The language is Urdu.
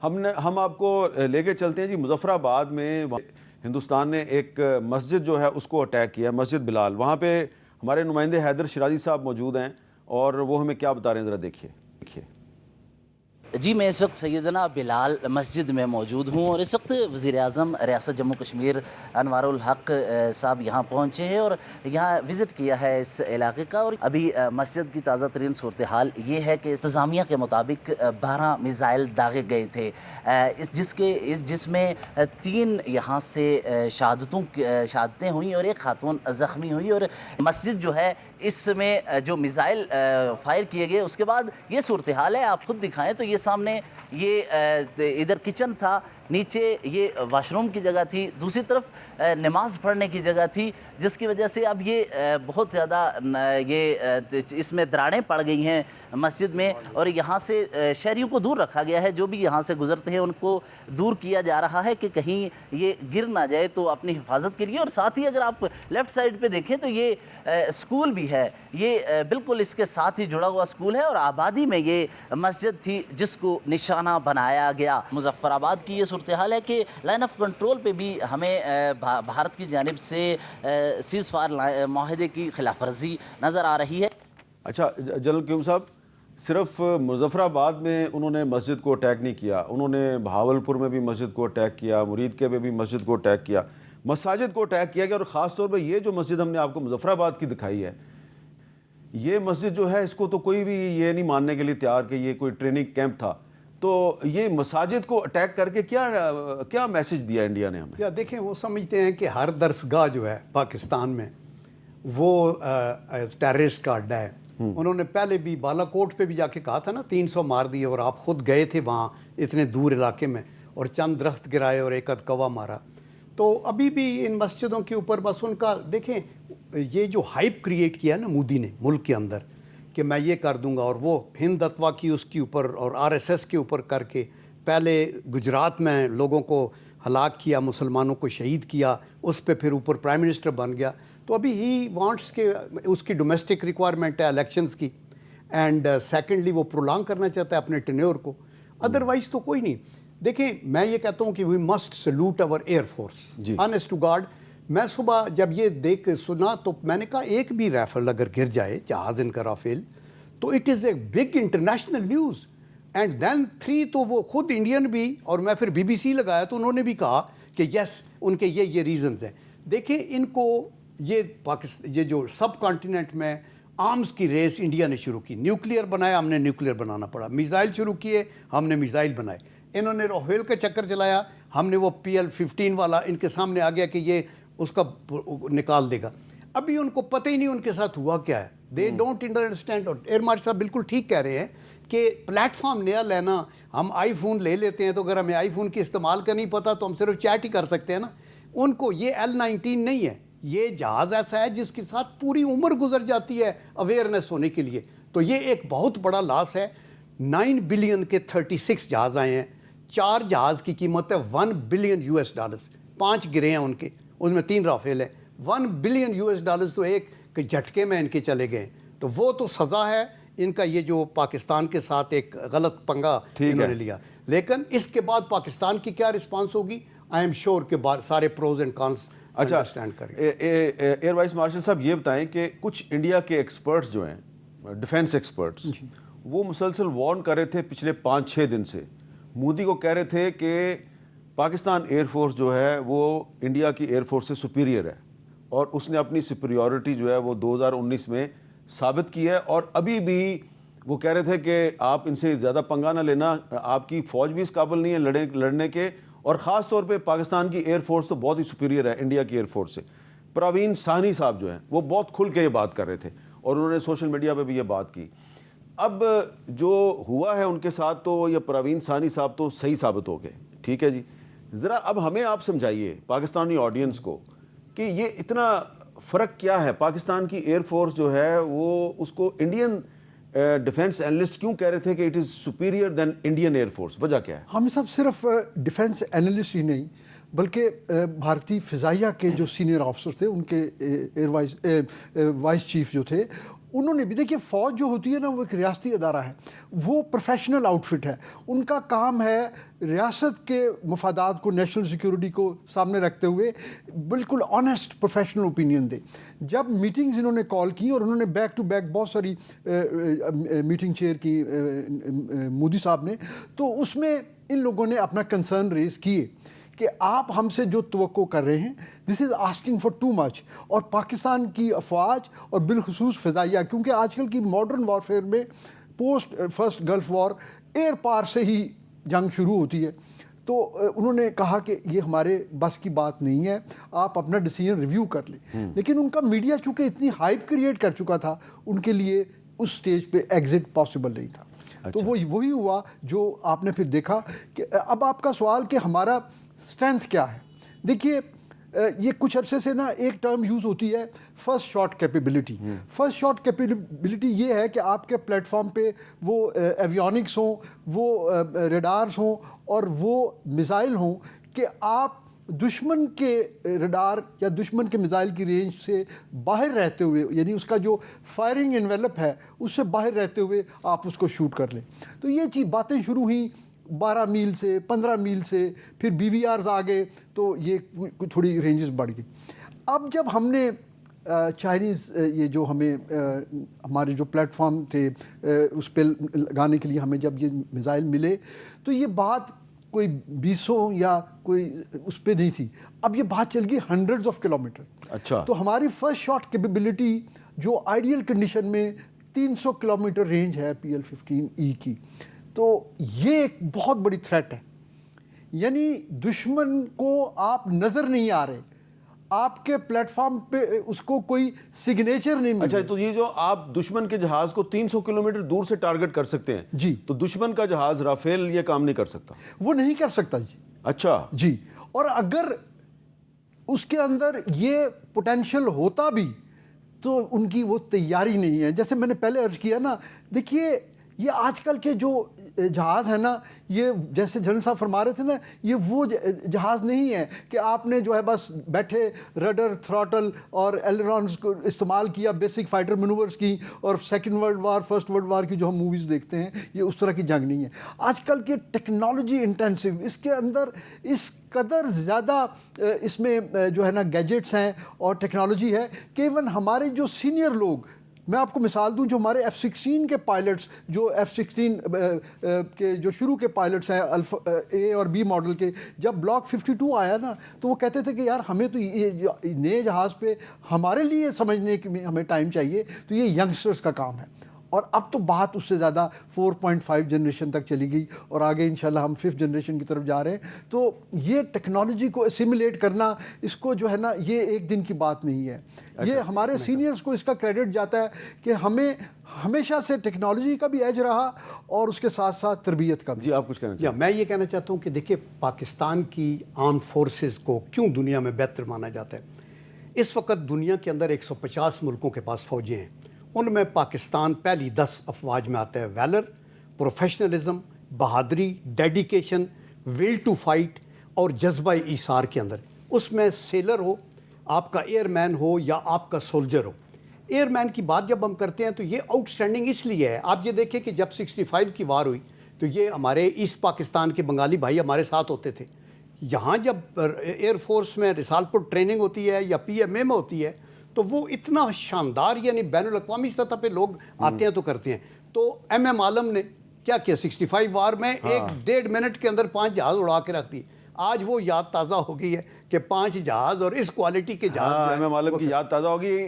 ہم آپ کو لے کے چلتے ہیں جی مظفر آباد میں. ہندوستان نے ایک مسجد جو ہے اس کو اٹیک کیا ہے, مسجد بلال. وہاں پہ ہمارے نمائندے حیدر شیرازی صاحب موجود ہیں اور وہ ہمیں کیا بتا رہے ہیں, ذرا دیکھیے. جی میں اس وقت سیدنا بلال مسجد میں موجود ہوں اور اس وقت وزیر اعظم ریاست جموں کشمیر انوار الحق صاحب یہاں پہنچے ہیں اور یہاں وزٹ کیا ہے اس علاقے کا. اور ابھی مسجد کی تازہ ترین صورتحال یہ ہے کہ انتظامیہ کے مطابق 12 میزائل داغے گئے تھے, جس میں 3 یہاں سے شہادتیں ہوئیں اور ایک خاتون زخمی ہوئی. اور مسجد جو ہے اس میں جو میزائل فائر کیے گئے اس کے بعد یہ صورتحال ہے. آپ خود دکھائیں تو یہ سامنے یہ ادھر کچن تھا, نیچے یہ واش روم کی جگہ تھی, دوسری طرف نماز پڑھنے کی جگہ تھی, جس کی وجہ سے اب یہ بہت زیادہ یہ اس میں دراڑیں پڑ گئی ہیں مسجد میں. اور یہاں سے شہریوں کو دور رکھا گیا ہے, جو بھی یہاں سے گزرتے ہیں ان کو دور کیا جا رہا ہے کہ کہیں یہ گر نہ جائے, تو اپنی حفاظت کے لیے. اور ساتھ ہی اگر آپ لیفٹ سائڈ پہ دیکھیں تو یہ اسکول بھی ہے, یہ بالکل اس کے ساتھ ہی جڑا ہوا اسکول ہے اور آبادی میں یہ مسجد تھی جس کو نشانہ بنایا گیا. مظفر آباد کی یہ صورتحال ہے کہ لائن آف کنٹرول پہ بھی ہمیں بھارت کی جانب سے سیز فائر معاہدے کی خلاف ورزی نظر آ رہی ہے. اچھا جنرل قیوم صاحب, صرف مظفر آباد میں انہوں نے مسجد کو اٹیک نہیں کیا, انہوں نے بہاولپور میں بھی مسجد کو اٹیک کیا, مرید کے میں بھی مسجد کو اٹیک کیا, مساجد کو اٹیک کیا گیا. اور خاص طور پہ یہ جو مسجد ہم نے آپ کو مظفر آباد کی دکھائی ہے, یہ مسجد جو ہے اس کو تو کوئی بھی یہ نہیں ماننے کے لیے تیار کہ یہ کوئی ٹریننگ کیمپ تھا. تو یہ مساجد کو اٹیک کر کے کیا میسج دیا انڈیا نے ہمیں؟ یا دیکھیں, وہ سمجھتے ہیں کہ ہر درسگاہ جو ہے پاکستان میں وہ ٹیررسٹ کا اڈا ہے. انہوں نے پہلے بھی بالا کوٹ پہ بھی جا کے کہا تھا نا 300 مار دیے, اور آپ خود گئے تھے وہاں اتنے دور علاقے میں اور چند درخت گرائے اور ایک اد کوا مارا. تو ابھی بھی ان مسجدوں کے اوپر بس ان کا دیکھیں, یہ جو ہائپ کریٹ کیا نا مودی نے ملک کے اندر کہ میں یہ کر دوں گا, اور وہ ہند اتوا کی اس کے اوپر اور RSS کے اوپر کر کے پہلے گجرات میں لوگوں کو ہلاک کیا, مسلمانوں کو شہید کیا, اس پہ پھر اوپر پرائم منسٹر بن گیا. تو ابھی ہی وانٹس کہ اس کی ڈومیسٹک ریکوائرمنٹ ہے الیکشنز کی, اینڈ سیکنڈلی وہ پرولانگ کرنا چاہتا ہے اپنے ٹینیور کو, ادروائز تو کوئی نہیں. دیکھیں میں یہ کہتا ہوں کہ we must salute our air force, honest to god. میں صبح جب یہ دیکھ سنا تو میں نے کہا ایک بھی رائفل اگر گر جائے جہاز ان کا رافیل تو it is a big international news. And then 3 تو وہ خود انڈین بھی, اور میں پھر BBC لگایا تو انہوں نے بھی کہا کہ یس ان کے یہ ریزنز ہیں. دیکھیں ان کو یہ جو سب کانٹیننٹ میں آرمز کی ریس انڈیا نے شروع کی, نیوکلیئر بنایا, ہم نے نیوکلیئر بنانا پڑا, میزائل شروع کیے, ہم نے میزائل بنائے, انہوں نے رافیل کا چکر چلایا, ہم نے وہ PL-15 والا ان کے سامنے آ گیا کہ یہ اس کا نکال دے گا. ابھی ان کو پتہ ہی نہیں ان کے ساتھ ہوا کیا ہے, دے ڈونٹ انڈرسٹینڈ. اور ایئر مارشل صاحب بالکل ٹھیک کہہ رہے ہیں کہ پلیٹ فارم نیا لینا, ہم آئی فون لے لیتے ہیں تو اگر ہمیں آئی فون کی استعمال کا نہیں پتہ تو ہم صرف چیٹ ہی کر سکتے ہیں نا. ان کو یہ L-19 نہیں ہے, یہ جہاز ایسا ہے جس کے ساتھ پوری عمر گزر جاتی ہے اویئرنیس ہونے کے لیے. تو یہ ایک بہت بڑا لاس ہے. 9 بلین کے 36 جہاز آئے ہیں, 4 جہاز کی قیمت ہے $1 بلین, 5 گرے ہیں ان کے, اس میں 3 رافیل ہیں. $1 بلین تو ایک جھٹکے میں ان کے چلے گئے. تو وہ تو سزا ہے ان کا, یہ جو پاکستان کے ساتھ ایک غلط پنگا انہوں نے لیا. لیکن اس کے بعد پاکستان کی کیا رسپانس ہوگی, آئی ایم شیور کہ سارے پروز اینڈ کانس انڈرسٹینڈ کریں. ایئر وائس مارشل صاحب یہ بتائیں کہ کچھ انڈیا کے ایکسپرٹس جو ہیں ڈیفینس ایکسپرٹس, وہ مسلسل وارن کر رہے تھے پچھلے 5-6 دن سے, مودی کو کہہ رہے تھے کہ پاکستان ایئر فورس جو ہے وہ انڈیا کی ایئر فورس سے سپیریئر ہے, اور اس نے اپنی سپیریورٹی جو ہے وہ 2019 میں ثابت کی ہے. اور ابھی بھی وہ کہہ رہے تھے کہ آپ ان سے زیادہ پنگا نہ لینا, آپ کی فوج بھی اس قابل نہیں ہے لڑنے کے, اور خاص طور پہ پاکستان کی ایئر فورس تو بہت ہی سپیریئر ہے انڈیا کی ایئر فورس سے. پروین ثانی صاحب جو ہیں وہ بہت کھل کے یہ بات کر رہے تھے, اور انہوں نے سوشل میڈیا پہ بھی یہ بات کی. اب جو ہوا ہے ان کے ساتھ, تو یہ پروین ثانی صاحب تو صحیح ثابت ہو گئے, ٹھیک ہے جی. ذرا اب ہمیں آپ سمجھائیے پاکستانی آڈینس کو کہ یہ اتنا فرق کیا ہے, پاکستان کی ایئر فورس جو ہے وہ اس کو انڈین ڈیفینس اینالسٹ کیوں کہہ رہے تھے کہ it is superior than Indian air force, وجہ کیا ہے؟ ہم سب صرف ڈیفینس اینالسٹ ہی نہیں بلکہ بھارتی فضائیہ کے جو سینئر آفیسر تھے, ان کے وائس چیف جو تھے, انہوں نے بھی دیکھیے فوج جو ہوتی ہے نا وہ ایک ریاستی ادارہ ہے, وہ پروفیشنل آؤٹ فٹ ہے, ان کا کام ہے ریاست کے مفادات کو, نیشنل سیکیورٹی کو سامنے رکھتے ہوئے بالکل آنیسٹ پروفیشنل اوپینین دے. جب میٹنگز انہوں نے کال کی اور انہوں نے بیک ٹو بیک بہت ساری میٹنگ چیئر کی مودی صاحب نے, تو اس میں ان لوگوں نے اپنا کنسرن ریز کیے کہ آپ ہم سے جو توقع کر رہے ہیں this is asking for too much. اور پاکستان کی افواج اور بالخصوص فضائیہ, کیونکہ آج کل کی ماڈرن وارفیئر میں post first Gulf war year پار سے ہی جنگ شروع ہوتی ہے, تو انہوں نے کہا کہ یہ ہمارے بس کی بات نہیں ہے, آپ اپنا ڈیسیجن ریویو کر لیں. لیکن ان کا میڈیا چونکہ اتنی ہائپ کریٹ کر چکا تھا, ان کے لیے اس سٹیج پہ ایگزٹ پاسبل نہیں تھا. تو وہی ہوا جو آپ نے پھر دیکھا. کہ اب آپ کا سوال کہ ہمارا اسٹرینتھ کیا ہے, دیکھیے یہ کچھ عرصے سے نا ایک ٹرم یوز ہوتی ہے first shot capability. First shot capability یہ ہے کہ آپ کے پلیٹ فارم پہ وہ ایویونکس ہوں, وہ ریڈارز ہوں اور وہ میزائل ہوں کہ آپ دشمن کے ریڈار یا دشمن کے میزائل کی رینج سے باہر رہتے ہوئے, یعنی اس کا جو فائرنگ انویلپ ہے اس سے باہر رہتے ہوئے آپ اس کو شوٹ کر لیں. تو یہ باتیں شروع ہوئیں 12 میل سے 15 میل سے, پھر BVRs آ گئے تو یہ تھوڑی رینجز بڑھ گئی. اب جب ہم نے چائنیز یہ جو ہمیں ہمارے جو پلیٹ فارم تھے اس پہ لگانے کے لیے ہمیں جب یہ میزائل ملے, تو یہ بات کوئی 200 یا کوئی اس پہ نہیں تھی, اب یہ بات چل گئی ہنڈریڈز آف کلومیٹر. اچھا, تو ہماری فرسٹ شاٹ کیپیبلٹی جو آئیڈیل کنڈیشن میں 300 کلومیٹر رینج ہے PL-15E کی, تو یہ ایک بہت بڑی تھریٹ ہے. یعنی دشمن کو آپ نظر نہیں آ رہے, آپ کے پلیٹ فارم پہ اس کو کوئی سگنیچر نہیں مل. اچھا, تو یہ جو آپ دشمن کے جہاز کو 300 کلومیٹر دور سے ٹارگٹ کر سکتے ہیں جی, تو دشمن کا جہاز رافیل یہ کام نہیں کر سکتا؟ وہ نہیں کر سکتا جی. اچھا جی, اور اگر اس کے اندر یہ پوٹینشیل ہوتا بھی تو ان کی وہ تیاری نہیں ہے. جیسے میں نے پہلے عرض کیا نا, دیکھیے یہ آج کل کے جو جہاز ہے نا, یہ جیسے جنرل صاحب فرما رہے تھے نا, یہ وہ جہاز نہیں ہے کہ آپ نے جو ہے بس بیٹھے رڈر تھراٹل اور ایلرونز کو استعمال کیا, بیسک فائٹر مینوورز کی, اور second world war first world war کی جو ہم موویز دیکھتے ہیں, یہ اس طرح کی جنگ نہیں ہے. آج کل کے ٹیکنالوجی انٹینسو, اس کے اندر اس قدر زیادہ اس میں جو ہے نا گیجٹس ہیں اور ٹیکنالوجی ہے کہ ایون ہمارے جو سینئر لوگ, میں آپ کو مثال دوں, جو ہمارے F-16 کے پائلٹس, جو F-16 کے جو شروع کے پائلٹس ہیں A اور B ماڈل کے, جب بلاک 52 آیا نا تو وہ کہتے تھے کہ یار ہمیں تو یہ نئے جہاز پہ ہمارے لیے سمجھنے کے ہمیں ٹائم چاہیے, تو یہ ینگسٹرز کا کام ہے. اور اب تو بات اس سے زیادہ 4.5 جنریشن تک چلی گئی, اور آگے انشاءاللہ ہم 5th جنریشن کی طرف جا رہے ہیں. تو یہ ٹیکنالوجی کو اسیمولیٹ کرنا, اس کو جو ہے نا, یہ ایک دن کی بات نہیں ہے. یہ ہمارے سینئرز کو اس کا کریڈٹ جاتا ہے کہ ہمیں ہمیشہ سے ٹیکنالوجی کا بھی ایج رہا اور اس کے ساتھ ساتھ تربیت کا بھی. جی, آپ کچھ کہنا چاہیں؟ میں یہ کہنا چاہتا ہوں کہ دیکھیے پاکستان کی آرم فورسز کو کیوں دنیا میں بہتر مانا جاتا ہے. اس وقت دنیا کے اندر 150 ملکوں کے پاس فوجیں ہیں, ان میں پاکستان پہلی 10 افواج میں آتا ہے. ویلر, پروفیشنلزم, بہادری, ڈیڈیکیشن, ول ٹو فائٹ اور جذبہ ایثار کے اندر. اس میں سیلر ہو, آپ کا ایئر مین ہو یا آپ کا سولجر ہو. ایئر مین کی بات جب ہم کرتے ہیں تو یہ آؤٹ اسٹینڈنگ اس لیے ہے, آپ یہ دیکھیں کہ جب 65 کی وار ہوئی تو یہ ہمارے ایسٹ پاکستان کے بنگالی بھائی ہمارے ساتھ ہوتے تھے. یہاں جب ایئر فورس میں رسال پور ٹریننگ ہوتی ہے یا PMA میں ہوتی ہے تو وہ اتنا شاندار, یعنی بین الاقوامی سطح پہ لوگ آتے ہیں تو کرتے ہیں. تو MM عالم نے کیا کیا 65 وار میں 1.5 منٹ کے اندر 5 جہاز اڑا کے رکھ دی. آج وہ یاد تازہ ہو گئی ہے کہ 5 جہاز اور اس کوالٹی کے جہاز. MM عالم کی یاد تازہ ہوگی.